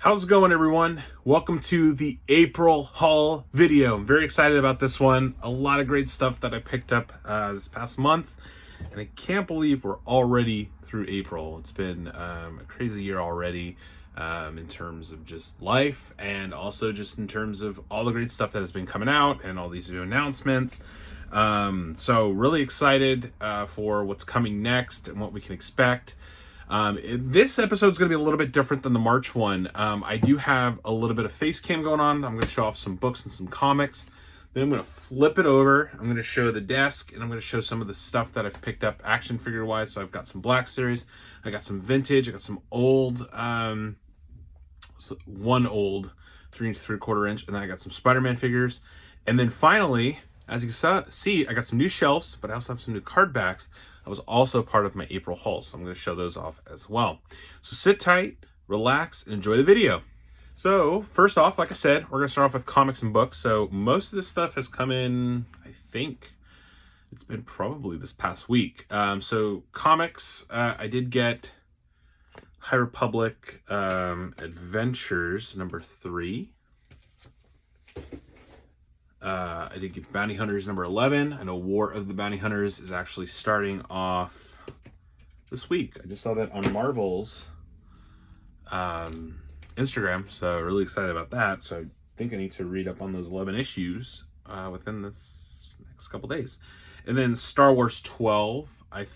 How's it going, everyone? Welcome to the April haul video. I'm very excited about this one. A lot of great stuff that I picked up this past month, and I can't believe we're already through April. It's been a crazy year already in terms of just life, and also just in terms of all the great stuff that has been coming out and all these new announcements. So really excited for what's coming next and what we can expect. This episode is going to be a little bit different than the March one. I do have a little bit of face cam going on. I'm going to show off some books and some comics. Then I'm going to flip it over. I'm going to show the desk, and I'm going to show some of the stuff that I've picked up action figure wise. So I've got some Black Series, I got some vintage, I got some old, one old 3 3/4 inch, and then I got some Spider-Man figures. And then finally, as you can see, I got some new shelves, but I also have some new card backs. That was also part of my April haul, so I'm going to show those off as well. So sit tight, relax, and enjoy the video. So first off, like I said, we're going to start off with comics and books. So most of this stuff has come in, I think it's been probably this past week. So comics, I did get High Republic Adventures number 3. I did get Bounty Hunters number 11. I know War of the Bounty Hunters is actually starting off this week. I just saw that on Marvel's Instagram, so really excited about that. So I think I need to read up on those 11 issues within this next couple days. And then Star Wars 12. I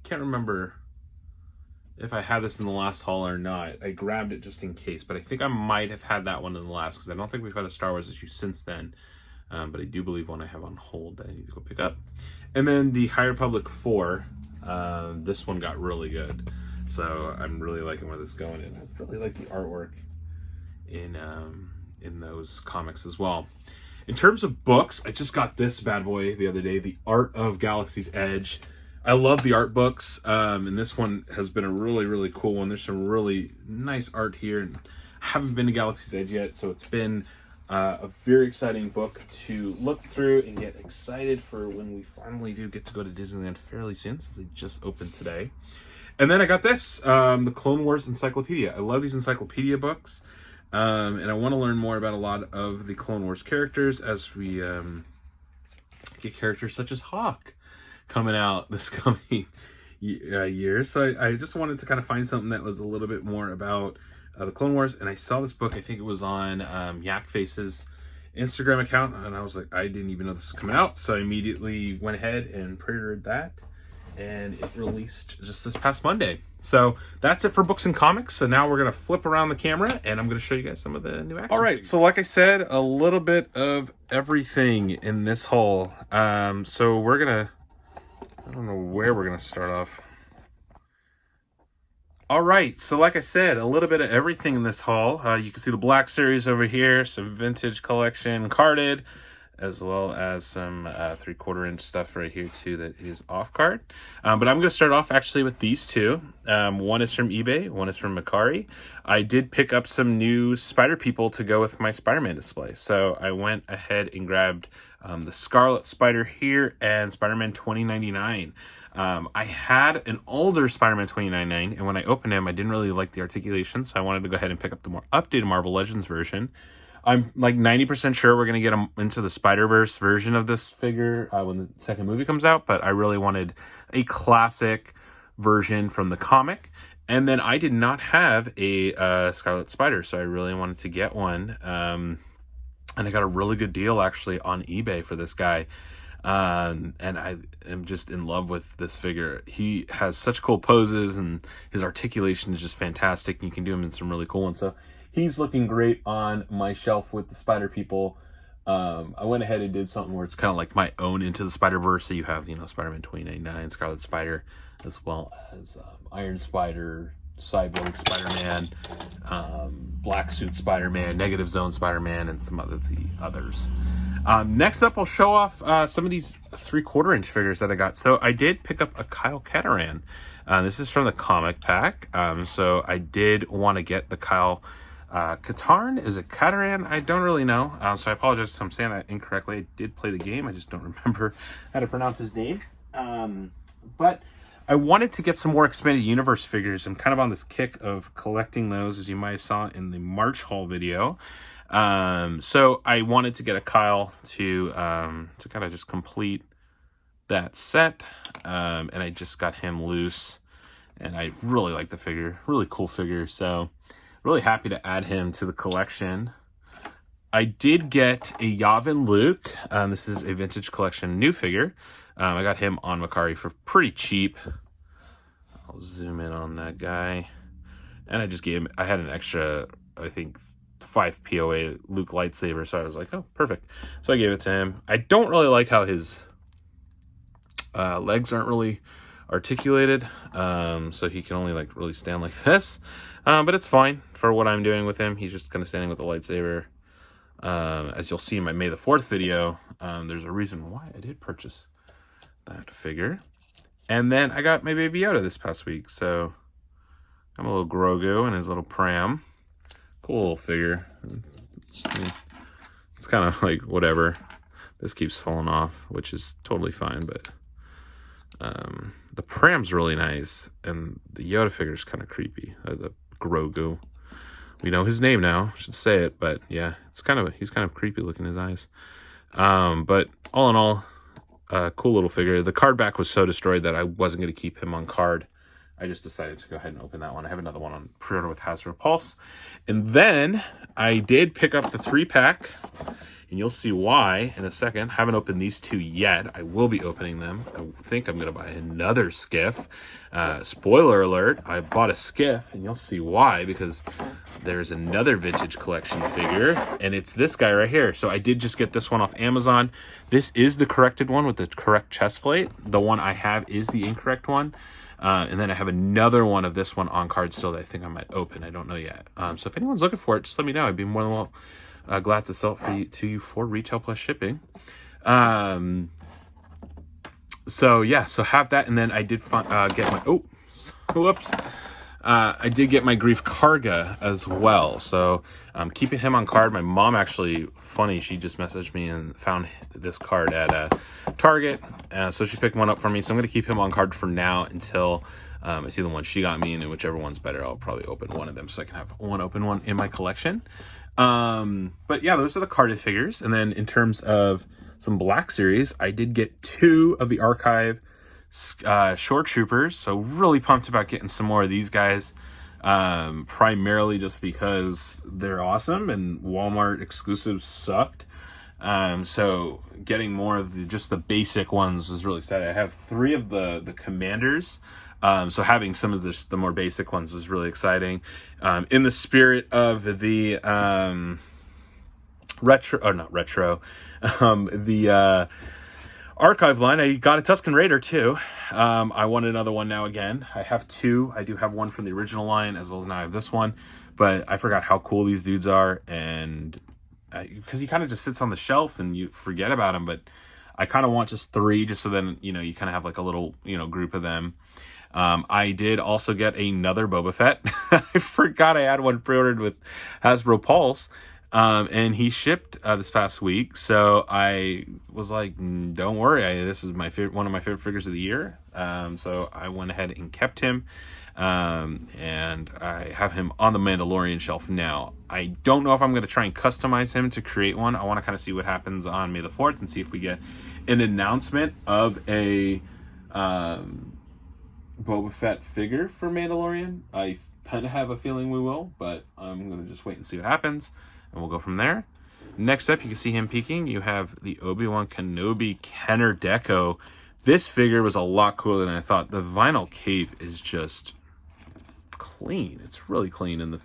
can't remember if I had this in the last haul or not. I grabbed it just in case, but I think I might have had that one in the last, because I don't think we've had a Star Wars issue since then. But I do believe one I have on hold that I need to go pick up. And then the High Republic 4, this one got really good. So I'm really liking where this is going, and I really like the artwork in those comics as well. In terms of books, I just got this bad boy the other day, The Art of Galaxy's Edge. I love the art books, and this one has been a really, really cool one. There's some really nice art here, and I haven't been to Galaxy's Edge yet, so it's been a very exciting book to look through and get excited for when we finally do get to go to Disneyland fairly soon, since they just opened today. And then I got this, the Clone Wars Encyclopedia. I love these encyclopedia books, and I want to learn more about a lot of the Clone Wars characters as we get characters such as Hawk coming out this coming year. So I just wanted to kind of find something that was a little bit more about the Clone Wars, and I saw this book, I think it was on Yak Face's Instagram account, and I was like, I didn't even know this was coming out, so I immediately went ahead and pre-ordered that, and it released just this past Monday. So that's it for books and comics. So now we're going to flip around the camera, and I'm going to show you guys some of the new action. All right, so like I said, a little bit of everything in this haul. So we're going to, I don't know where we're going to start off. All right, so like I said, a little bit of everything in this haul. You can see the Black Series over here, some vintage collection carded, as well as some 3/4 inch stuff right here too that is off card. But I'm going to start off actually with these two. One is from eBay, one is from Macari. I did pick up some new Spider People to go with my Spider-Man display. So I went ahead and grabbed the Scarlet Spider here and Spider-Man 2099. I had an older Spider-Man 2099, and when I opened him, I didn't really like the articulation, so I wanted to go ahead and pick up the more updated Marvel Legends version. I'm like 90% sure we're going to get him into the Spider-Verse version of this figure when the second movie comes out, but I really wanted a classic version from the comic. And then I did not have a Scarlet Spider, so I really wanted to get one. And I got a really good deal, actually, on eBay for this guy. And I am just in love with this figure. He has such cool poses, and his articulation is just fantastic. You can do him in some really cool ones. So he's looking great on my shelf with the Spider People. I went ahead and did something where it's kind of like my own Into the Spider-Verse. So you have, Spider-Man 2099, Scarlet Spider, as well as Iron Spider, Cyborg Spider-Man, Black Suit Spider-Man, Negative Zone Spider-Man, and some of the others. Next up, I'll show off some of these 3/4 inch figures that I got. So I did pick up a Kyle Katarn. This is from the comic pack. So I did want to get the Kyle Katarn. Is it Katarn? I don't really know. So I apologize if I'm saying that incorrectly. I did play the game. I just don't remember how to pronounce his name. But I wanted to get some more Expanded Universe figures. I'm kind of on this kick of collecting those, as you might have saw in the March haul video. So I wanted to get a Kyle to kind of just complete that set. And I just got him loose. And I really like the figure. Really cool figure. So really happy to add him to the collection. I did get a Yavin Luke. This is a Vintage Collection new figure. I got him on Macari for pretty cheap. I'll zoom in on that guy. And I just gave him, I had an extra, I think, 5 POA Luke lightsaber. So I was like, oh, perfect. So I gave it to him. I don't really like how his legs aren't really articulated. So he can only like really stand like this. But it's fine for what I'm doing with him. He's just kind of standing with the lightsaber. As you'll see in my May the 4th video, there's a reason why I did purchase that figure. And then I got my Baby Yoda this past week. So I'm a little Grogu and his little pram. Cool little figure. It's kind of like whatever. This keeps falling off, which is totally fine. But the pram's really nice. And the Yoda figure is kind of creepy. The Grogu. We know his name now. Should say it. But yeah, he's kind of creepy looking, his eyes. But all in all, cool little figure. The card back was so destroyed that I wasn't going to keep him on card. I just decided to go ahead and open that one. I have another one on pre-order with Hasbro Pulse. And then I did pick up the 3-pack. And you'll see why in a second. Haven't opened these two yet. I will be opening them. I think I'm going to buy another skiff. Spoiler alert, I bought a skiff. And you'll see why. Because there's another Vintage Collection figure. And it's this guy right here. So I did just get this one off Amazon. This is the corrected one with the correct chest plate. The one I have is the incorrect one. And then I have another one of this one on card still that I think I might open. I don't know yet. So if anyone's looking for it, just let me know. I'd be more than glad to sell it to you for retail plus shipping. So yeah, so have that. And then I did get my, whoops. I did get my Grief Karga as well. So keeping him on card. My mom actually, funny, she just messaged me and found this card at Target. So she picked one up for me. So I'm going to keep him on card for now until I see the one she got me. And whichever one's better, I'll probably open one of them so I can have one open one in my collection. But yeah, those are the carded figures. And then in terms of some Black Series, I did get 2 of the Archive Shore Troopers. So really pumped about getting some more of these guys. Primarily just because they're awesome and Walmart exclusives sucked. So getting more of just the basic ones was really exciting. I have 3 of the Commanders. So having some of the more basic ones was really exciting. In the spirit of the the Archive line, I got a Tusken Raider too. I want another one now again. I have 2. I do have one from the original line as well as now I have this one. But I forgot how cool these dudes are, and because he kind of just sits on the shelf and you forget about him. But I kind of want just 3, just so then you kind of have like a little group of them. I did also get another Boba Fett. I forgot I had one pre-ordered with Hasbro Pulse. And he shipped this past week. So I was like, don't worry. This is one of my favorite figures of the year. So I went ahead and kept him. And I have him on the Mandalorian shelf now. I don't know if I'm going to try and customize him to create one. I want to kind of see what happens on May the 4th and see if we get an announcement of a Boba Fett figure for Mandalorian. I kind of have a feeling we will, but I'm going to just wait and see what happens. And we'll go from there. Next up, you can see him peeking. You have the Obi-Wan Kenobi Kenner Deco. This figure was a lot cooler than I thought. The vinyl cape is just clean. It's really clean, and the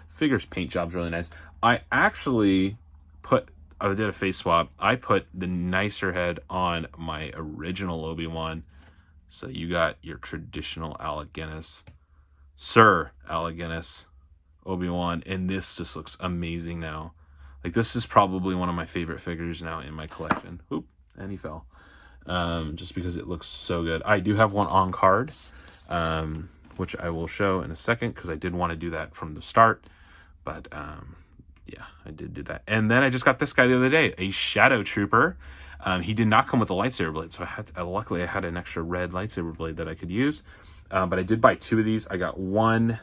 figure's paint job's really nice. I actually did a face swap. I put the nicer head on my original Obi-Wan. So you got your traditional Alec Guinness, Sir Alec Guinness Obi-Wan, and this just looks amazing now. Like, this is probably one of my favorite figures now in my collection. Oop, and he fell. Just because it looks so good. I do have one on card, which I will show in a second, because I did want to do that from the start. But, yeah, I did do that. And then I just got this guy the other day, a Shadow Trooper. He did not come with a lightsaber blade, so luckily I had an extra red lightsaber blade that I could use. But I did buy 2 of these. I got one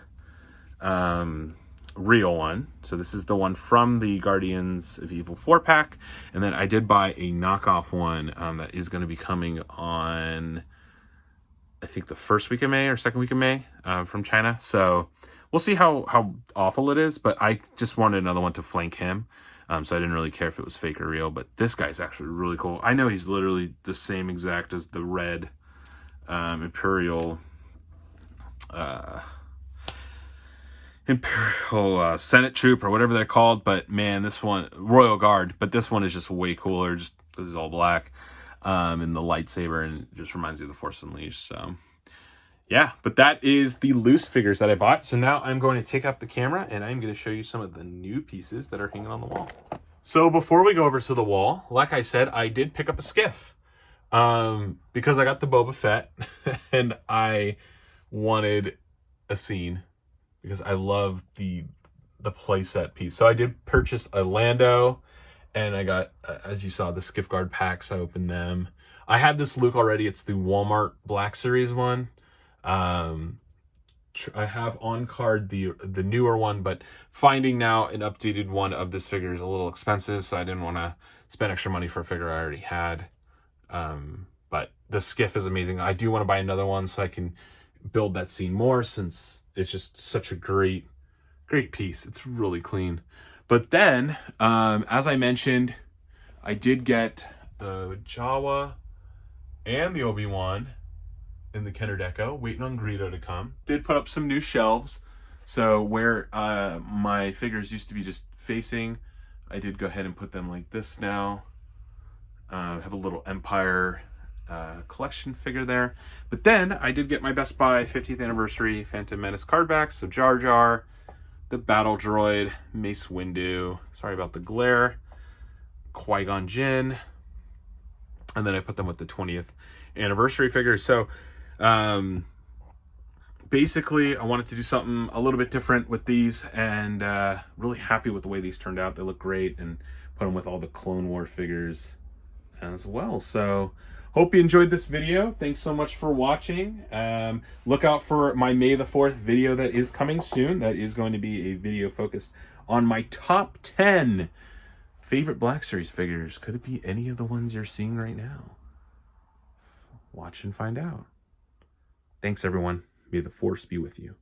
real one. So this is the one from the Guardians of Evil 4-pack. And then I did buy a knockoff one that is going to be coming on, I think, the first week of May or second week of May from China. So we'll see how awful it is. But I just wanted another one to flank him. So I didn't really care if it was fake or real. But this guy's actually really cool. I know he's literally the same exact as the red Imperial Senate troop or whatever they're called, but man, this one, Royal Guard, but this one is just way cooler just because it's all black, and the lightsaber, and it just reminds me of the Force Unleashed. So yeah, but that is the loose figures that I bought. So now I'm going to take up the camera and I'm going to show you some of the new pieces that are hanging on the wall. So before we go over to the wall, like I said, I did pick up a skiff because I got the Boba Fett and I wanted a scene because I love the playset piece. So I did purchase a Lando, and I got, as you saw, the Skiff Guard packs. I opened them. I had this Luke already. It's the Walmart Black Series one. I have on card the newer one, but finding now an updated one of this figure is a little expensive, so I didn't want to spend extra money for a figure I already had. But the Skiff is amazing. I do want to buy another one so I can build that scene more, since it's just such a great piece. It's really clean. But then, as I mentioned, I did get the Jawa and the Obi-Wan in the Kenner Deco, waiting on Greedo to come. Did put up some new shelves. So where my figures used to be just facing, I did go ahead and put them like this now. Have a little Empire collection figure there. But then I did get my Best Buy 50th anniversary Phantom Menace card back. So Jar Jar, the Battle Droid, Mace Windu, sorry about the glare, Qui-Gon Jinn, and then I put them with the 20th anniversary figures. So basically I wanted to do something a little bit different with these, and really happy with the way these turned out. They look great, and put them with all the Clone War figures as well. So hope you enjoyed this video. Thanks so much for watching. Look out for my May the 4th video that is coming soon. That is going to be a video focused on my top 10 favorite Black Series figures. Could it be any of the ones you're seeing right now? Watch and find out. Thanks, everyone. May the Force be with you.